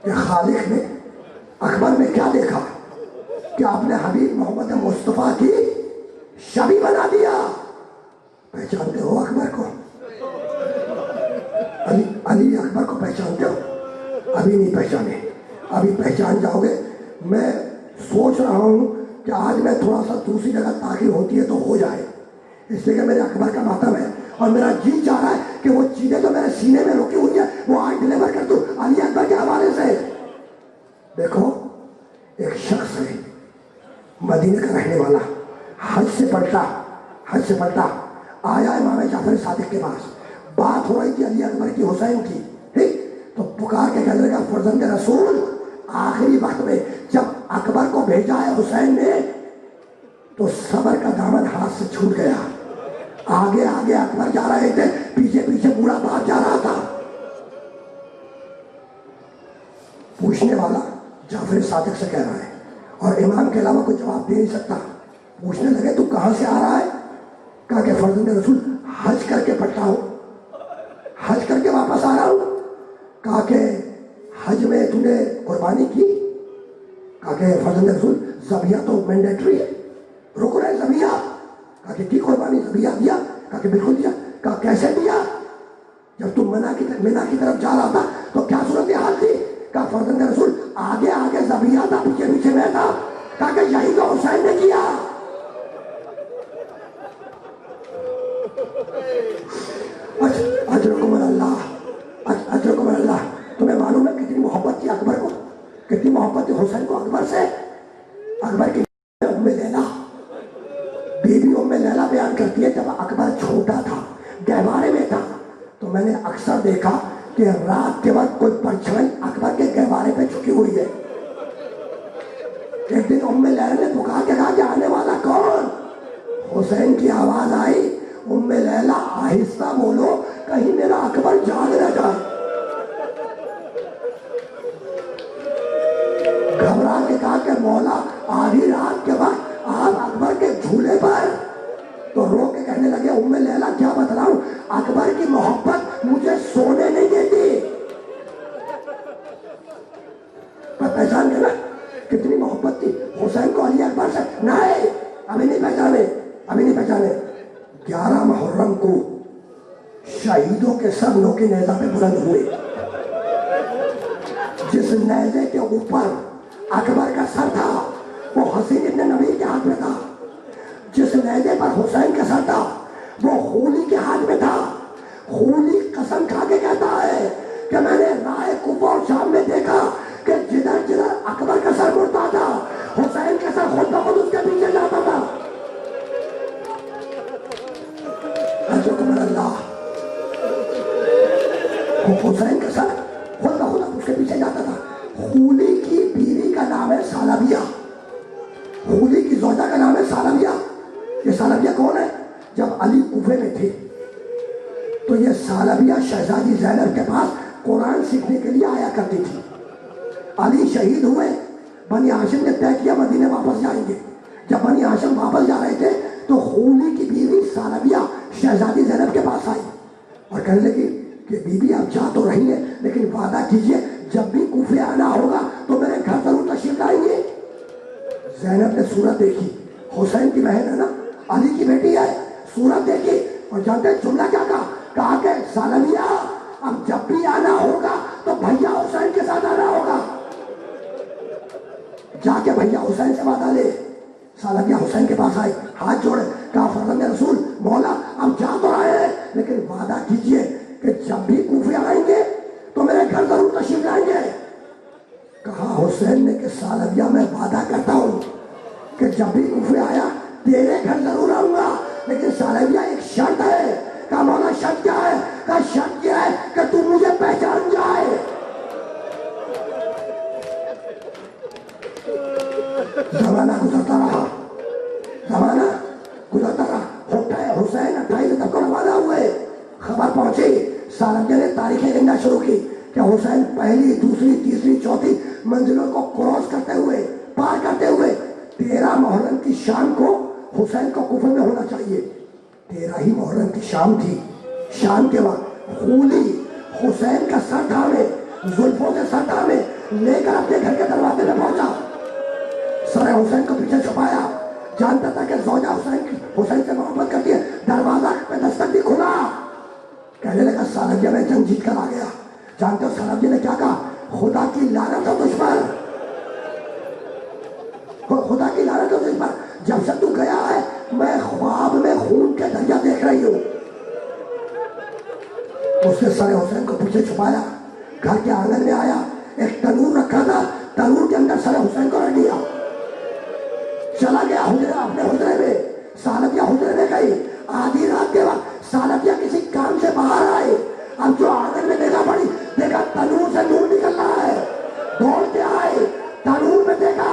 کہ خالق نے اکبر میں کیا دیکھا کہ آپ نے حبیب محمد مصطفیٰ کی شبیہ بنا دیا. پہچانتے ہو اکبر کو؟ علی اکبر کو پہچانتے ہو؟ ابھی نہیں پہچانے, ابھی پہچان جاؤ گے. میں سوچ رہا ہوں کہ آج میں تھوڑا سا دوسری جگہ تاخیر ہوتی ہے تو ہو جائے, اس لیے کہ میرے اکبر کا ماتم ہے اور میرا جی چاہ رہا ہے کہ وہ چیزیں جو میرے سینے میں رکی ہوئی ہیں وہ آج ڈلیور کر دوں علی اکبر کے حوالے سے. دیکھو ایک شخص ہے مدینے کا رہنے والا, حج سے پلٹا آیا امام جعفر صادق کے پاس. بات ہو رہی تھی علی اکبر کی حسین کی, ٹھیک, تو پکار کے کہنے لگا فرزند رسول آخری وقت میں جب اکبر کو بھیجا ہے حسین نے تو صبر کا دامن ہاتھ سے چھوٹ گیا. آگے آگے اکبر جا رہے تھے, پیچھے پیچھے بوڑھا باپ جا رہا تھا. پوچھنے والا جعفر صادق سے کہہ رہا ہے اور امام کے علاوہ کوئی جواب دے نہیں سکتا. پوچھنے لگے تو کہاں سے آ رہا ہے؟ کہا کہ فرزند رسول حج کر کے پلٹا ہوں, حج کر کے واپس آ رہا ہوں. کہا کہ حج میں تم نے قربانی کی؟ کہا کہ فرزند رسول ذبیحہ تو مینڈیٹری ہے, رکن ہے ذبیحہ. کہا کہ کی قربانی ذبیحہ دیا؟ کہا کہ بالکل دیا. کہا کیسے دیا؟ جب تم مینا کی طرف جا رہا تھا تو کیا صورت حال تھی؟ کہا فرزند رسول آگے آگے ذبیحہ تھا, پیچھے پیچھے میں تھا. کہا کہ یہی تو حسین نے کیا. اجرکم اللہ. تمہیں معلوم ہے کتنی محبت تھی اکبر کو, کتنی محبت تھی حسین کو اکبر سے. اکبر کی ام لیلا, بی بی ام لیلا بیان کرتی ہے جب اکبر چھوٹا تھا, گہوارے میں تھا, تو میں نے اکثر دیکھا کہ رات کے وقت کوئی پرچھائی اکبر کے گہوارے پہ چھکی ہوئی ہے. ایک دن ام لیلا نے پکار کے کہا کہ آنے والا کون؟ حسین کی آواز آئی, ام لیلا آہستہ بولو کہیں میرا اکبر جاگ نہ جائے. گھبرا کے کہا کہ مولا آدھی رات کے وقت آپ اکبر کے جھولے پر, تو رو کے کہنے لگے ام لیلا کیا بتلاؤں, اکبر کی محبت مجھے سونے نہیں دیتی. پہچان گئے نا کتنی محبت تھی حسین کو علی اکبر سے. نہیں ابھی نہیں پہچانے. 11 محرم کو شہیدوں کے سب نوکے نیزہ پہ بلند ہوئے. جس نیزے کے اوپر اکبر کا سر تھا وہ حسین ابن نبی کے ہاتھ میں تھا. جس نیزے پر حسین کا سر تھا وہ خولی کے ہاتھ میں تھا. خولی قسم کھا کے کہتا ہے کہ میں نے رائے کوفہ اور شام میں دیکھا کہ جدھر جدھر اکبر کا سر مڑتا تھا حسین کا سر خود بخود اس کے پیچھے جاتا تھا. اللہ حسین کا سر خود بخود اس کے پیچھے جاتا تھا. خولی کی بیوی کا نام ہے سالبیہ, خولی کی زوجہ کا نام ہے سالبیہ. یہ سالبیہ کون ہے؟ جب علی کوفے میں تھے تو یہ سالبیہ شہزادی زینب کے پاس قرآن سیکھنے کے لیے آیا کرتی تھی. علی شہید ہوئے, بنی ہاشم نے طے کیا مدینے واپس جائیں گے. جب بنی ہاشم واپس جا رہے تھے تو خولی کی بیوی سالبیہ شہزادی زینب کے پاس آئی اور کہنے لگی کہ بی بی آپ جا تو رہی ہیں لیکن وعدہ کیجئے جب بھی کوفے آنا ہوگا تو میرے گھر ضرور تشریف لائیں گے. زینب نے صورت دیکھی, حسین کی بہن ہے نا, علی کی بیٹی ہے, صورت دیکھی اور جانتے جملہ کیا کہا کہ سالبیہ اب جب بھی آنا ہوگا تو بھیا حسین کے ساتھ آنا ہوگا. جا کے بھیا حسین سے وعدہ لے. سالبیہ حسین کے پاس آئی, ہاتھ جوڑے, کہا فرزند رسول مولا ہم جا تو رہے ہیں لیکن وعدہ کیجئے کہ جب بھی کوفے آئیں گے تو میرے گھر ضرور تشریف لائیں گے. کہا حسین نے کہ سالبیہ میں وعدہ کرتا ہوں کہ جب بھی کوفے آیا تیرے گھر ضرور آؤں گا, لیکن سالبیہ ایک شرط ہے. کہا مولا شرط کیا ہے؟ کہا شرط کیا ہے کہ تو مجھے پہچان جائے. زمانہ گزرتا رہا. حسین 28 تک کو روانہ ہوئے. خبر پہنچی, سالبیہ نے تاریخیں گننا شروع کی کہ حسین پہلی, دوسری, تیسری, چوتھی منزلوں کو کراس کرتے ہوئے, پار کرتے ہوئے 13 محرم کی شام کو حسین کو کوفے میں ہونا چاہیے. 13 ہی محرم کی شام تھی. شام کے وقت خولی حسین کا سر تھامے, زلفوں سے سر تھامے لے کر اپنے گھر کے دروازے میں پہنچا. سر حسین کو پیچھے چھپایا, جانتا تھا کہ زوجہ حسین سے محبت کرتی ہے. دروازہ پہ دستک بھی کھلا. کہنے لگا سالبیہ میں جنگ جیت کر آ گیا. جانتے ہو سالبیہ نے کیا کہا؟ خدا کی لعنت ہو تجھ پر, خدا کی لعنت ہو تجھ پر, جب سے تو گیا ہے میں خواب میں خون کے دریا دیکھ رہی ہوں. اس نے سر حسین کو پیچھے چھپایا, گھر کے آنگن میں آیا, ایک تنور رکھا تھا, تنور کے اندر سر حسین کو رکھ دیا, چلا گیا اپنے حجرے میں. گئی. آدھی رات کے وقت سالفیہ کسی کام سے باہر آئے. اب جو آنگن میں دیکھا پڑی, دیکھا تنور سے نور نکل رہا ہے. دوڑ کے آئے, تنور میں دیکھا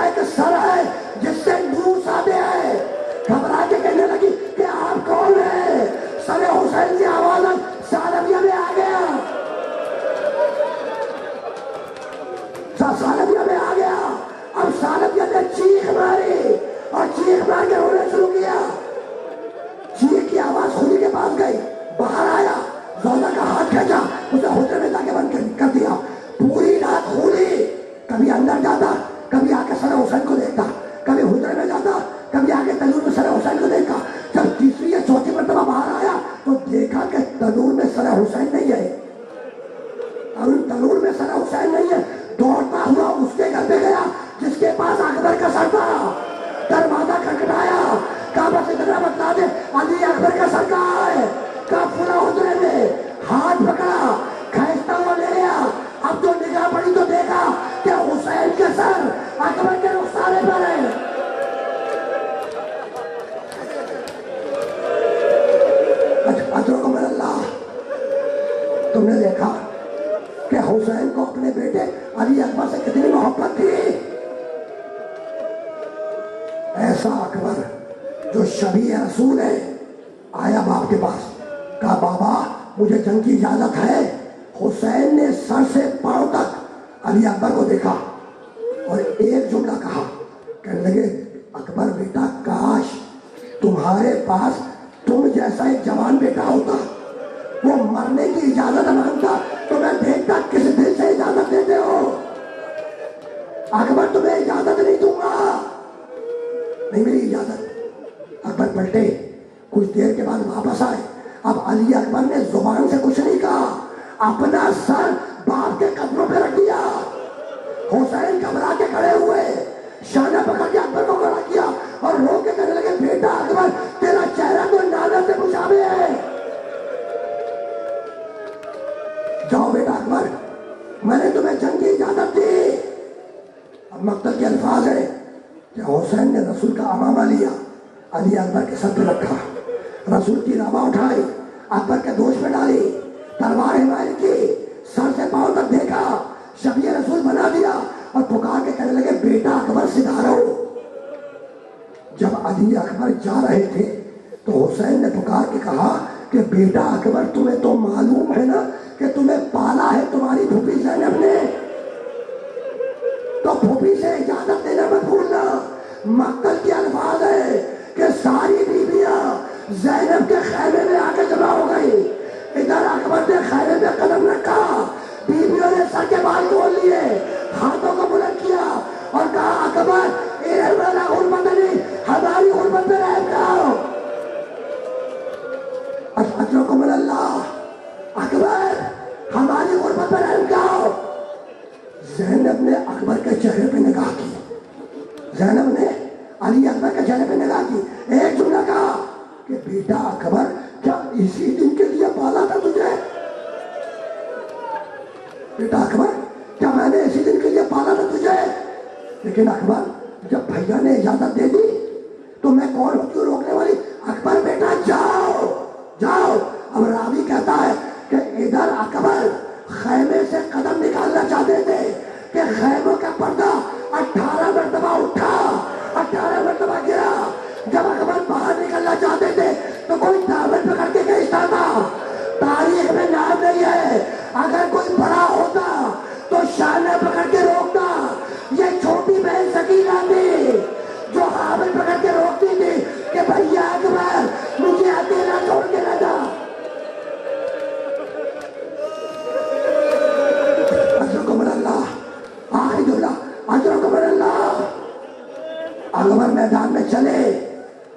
ایک سر ہے جس سے نور ساتے ہیں. گھبرا کے کہنے لگی کہ آپ کون ہیں؟ سر حسین کی آواز سالفیہ میں آ گیا. سالفیہ میں آ گیا. اب سالفیہ نے چیخ ماری اور چیخ مار کے رونا شروع کیا. چیخ کی آواز خودی کے پاس گئی, باہر آیا, زوجہ کا ہاتھ کھینچا, اسے ہوٹل میں جا کے بند کر دیا. پوری رات خودی کبھی اندر جاتا, کبھی آ کے سر حسین کو دیکھتا, کبھی ہوٹل میں جاتا, کبھی آ کے تنور میں سر حسین کو دیکھا. جب تیسری یا چوتھی مرتبہ باہر آیا تو دیکھا کہ تنور میں سر حسین نہیں ہے. تنور میں سر حسین نہیں ہے. دوڑتا ہوا اس کے گھر پہ گیا جس کے پاس اکبر کا سر تھا. دروازہ کھٹکھٹایا, کہا بس اتنا بتا دے علی اکبر کا سر کہاں ہے؟ کہا فلاں حجرے میں. ہاتھ پکڑا, کھینچتا ہوا لے گیا. اب جو نگاہ پڑی تو دیکھا کہ حسین کے سر اکبر کے رخسارے پر ہے. اجرکم اللہ. تم نے دیکھا کہ حسین کو اپنے بیٹے علی اکبر سے کتنی محبت تھی. ایسا اکبر جو شبیہ رسول ہے, آیا باپ کے پاس, کہا بابا مجھے جنگ کی اجازت ہے. حسین نے سر سے پاؤں تک علی اکبر کو دیکھا اور ایک جملہ کہا, کہنے لگے اکبر بیٹا کاش تمہارے پاس تم جیسا ایک جوان بیٹا ہوتا. وہ مرنے کی اجازت مانگتا تو میں دیکھتا کس دل سے اجازت دیتے ہو. اکبر تمہیں اجازت نہیں دوں گا, نہیں میری اجازت. اکبر پلٹے, کچھ دیر کے بعد واپس آئے. اب علی اکبر نے زبان سے کچھ نہیں کہا, اپنا سر باپ کے قدموں پہ رکھ دیا. حسین گھبرا کے کھڑے ہوئے, شانہ پکڑ کے اکبر کو کھڑا کیا اور رو کے کہنے لگے بیٹا اکبر تیرا چہرہ تو نانا سے مشابہ ہے. جاؤ بیٹا اکبر, میں نے تمہیں جنگ کی اجازت دی. اب مقتل کے الفاظ ہیں کہ حسین نے رسول کا امامہ لیا, علی اکبر کے سر پہ رکھا, رسول کی رابع اٹھائی, اکبر کے دوش میں ڈالی, تلوار مائل کی, سر سے پاؤں تک دیکھا, شبیہ رسول بنا دیا اور پکار کے کہنے لگے بیٹا اکبر سدھا رہو. جب علی اکبر جا رہے تھے تو حسین نے پکار کے کہا کہ بیٹا اکبر تمہیں تو معلوم ہے نا کہ تمہیں پالا ہے تمہاری پھوپھی زینب نے, تو پھوپھی سے اجازت دینا مت بھولنا. مقتل کے الفاظ ہے کہ ساری بیویاں زینب کے خیمے میں آ کے جمع ہو گئی. ادھر اکبر نے خیمے میں قدم رکھا, بیویوں نے سر کے بال کھول لیے, ہاتھوں کو بلند کیا اور کہا اکبر میرا غربت نہیں, ہماری غربت میں رحم کرو. اجرکم اللہ. اکبر ہماری غربت میں رحم کرو. زینب نے اکبر کے چہرے پہ نگاہ کی, زینب نے علی اکبر کے چہرے پہ نگاہ کی, ایک جملہ کہا کہ بیٹا اکبر کیا اسی دن کے لیے پالا تھا تجھے؟ بیٹا اکبر کیا میں نے اسی دن کے لیے پالا تھا تجھے؟ لیکن اکبر جب بھیا نے اجازت دے دی تو میں کون ہوں کیوں روکنے والی. اکبر بیٹا جاؤ جاؤ. اب راوی کہتا ہے کہ ادھر اکبر خیمے سے قدم نکالنا چاہتے تھے کہ خیموں کا پردہ 18 مرتبہ اٹھا, 18 مرتبہ گرا. جب اکبر باہر نکلنا چاہتے تھے تو کوئی دامن پکڑ کے کھینچتا تھا. تاریخ میں نام نہیں ہے, اگر کوئی بڑا ہوتا تو شانہ پکڑ کے روکتا. یہ چھوٹی بہن سکینہ تھی جو حامل پکڑ کے روکتی تھی کہ بھیا اکبر مجھے اکیلا چھوڑ کے نہ جا. اجرکم اللہ. آخری جملہ اجرکم اللہ. اکبر میدان میں چلے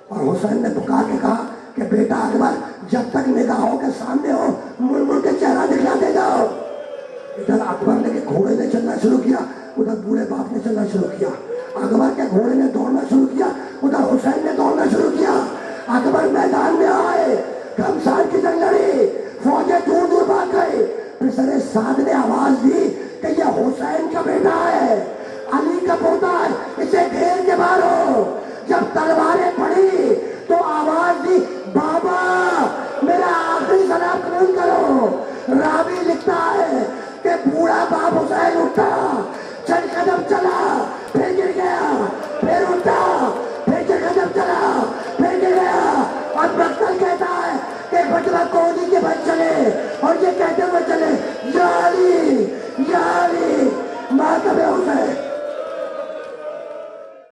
اور حسین نے پکار کے کہا کہ بیٹا اکبر جب تک نگاہوں کے سامنے ہو مڑ مڑ کے چہرہ دکھلاتے جاؤ. ادھر اکبر نے گھوڑے نے چلنا شروع کیا, ادھر بوڑھے باپ نے چلنا شروع کیا. اکبر کے گھوڑے نے دوڑنا شروع کیا, ادھر حسین نے دوڑنا شروع کیا. اکبر میدان میں آئے, گھمسان کی جنگ لڑی, فوجیں دور دور بھاگ گئی. پھر سر سعد نے آواز دی کہ یہ حسین کا بیٹا ہے, علی کا پوتا ہے, اسے